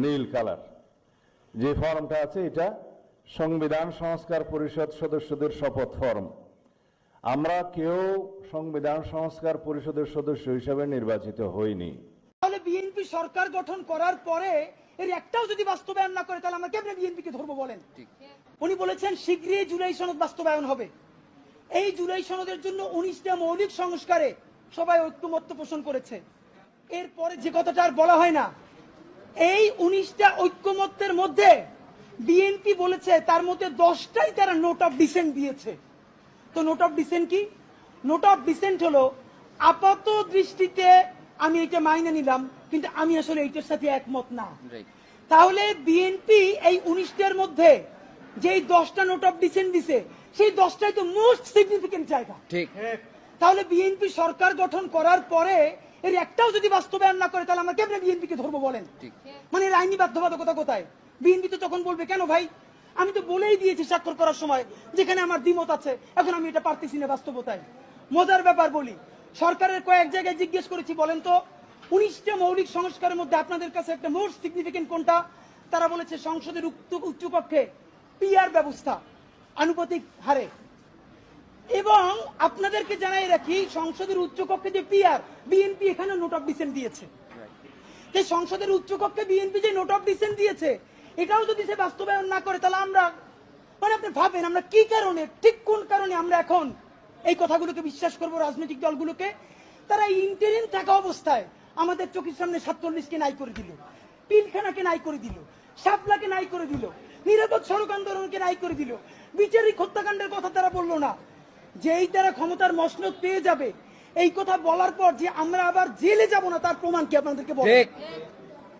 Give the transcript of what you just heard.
নীল colour যে ফর্মটা আছে এটা সংবিধান সংস্কার পরিষদ সদস্যদের শপথ ফর্ম। আমরা কেউ সংবিধান সংস্কার পরিষদের সদস্য হিসেবে নির্বাচিত হইনি। তাহলে বিএনপি সরকার গঠন করার পরে এর একটাও যদি বাস্তবায়ন না করে তাহলে আমরা কেমনে বিএনপিকে ধরবো বলেন? উনি বলেছেন শীঘ্রই জুলাই সনদ বাস্তবায়ন হবে। এই জুলাই সনদের জন্য 19টা মৌলিক সংস্কারে সবাই ঐক্যমত্য পোষণ করেছে। এরপরে যে কথাটা আর বলা হয় না, এই 19টা ঐক্যমত্যের মধ্যে বিএনপি বলেছে তার মধ্যে 10টাই তারা নোট অফ ডিসেন্ট দিয়েছে। তো নোট অফ ডিসেন্ট কি? নোট অফ ডিসেন্ট হলো আপাত দৃষ্টিতে আমি এটা মাইনে নিলাম, কিন্তু আমি আসলে এইটার সাথে একমত না। তাহলে বিএনপি এই 19টার মধ্যে যেই 10টা নোট অফ ডিসেন্ট দিছে সেই 10টাই তো মোস্ট সিগনিফিকেন্ট জায়গা। ঠিক। তাহলে বিএনপি সরকার গঠন করার পরে এর একটাও যদি বাস্তবায়ন না করে তাহলে আমরা কেমনে বিএনপিকে ধরবো বলেন? মানে এর আইনি বাধ্যবাধকতা কোথায়? বিএনপি তো তখন বলবে কেন ভাই, আমি তো বলেই দিয়েছি স্বাক্ষর করার সময় যেখানে আমার দ্বিমত আছে, এখন আমি এটা পারতেছি না বাস্তবতায়। মজার ব্যাপার বলি, সরকারের কয়েক জায়গায় জিজ্ঞেস করেছি বলেন তো 19টা মৌলিক সংস্কারের মধ্যে আপনাদের কাছে একটা মোস্ট সিগনিফিকেন্ট কোনটা? তারা বলেছে সংসদের উচ্চকক্ষে পিআর ব্যবস্থা আনুপাতিক হারে। এবং আপনাদেরকে জানাই রাখি সংসদের উচ্চকক্ষে যে পিআর, বিএনপি এখানে নোট অফ ডিসেন্ট দিয়েছে। যে সংসদের উচ্চকক্ষে বিএনপি যে নোট অফ ডিসেন্ট দিয়েছে এটাও যদি সে বাস্তবায়ন না করে তাহলে আমরা, মানে আপনি ভাবেন আমরা কি কারণে, ঠিক কোন কারণে আমরা এখন এই কথাগুলোকে বিশ্বাস করব? রাজনৈতিক দলগুলোকে তারা ইন্টারিম থাকা অবস্থায় আমাদের চোখের সামনে 47কে নাই করে দিল, পিলখানাকে নাই করে দিল, শাপলাকে নাই করে দিল, নিরাপদ সড়ক আন্দোলনকে নাই করে দিল, বিচারিক হত্যাকাণ্ডের কথা তারা বললো না। যেই তারা ক্ষমতার মসনদ পেয়ে যাবে এই কথা বলার পর যে আমরা আবার জেলে যাব না তার প্রমাণ কি আপনাদেরকে বলবো?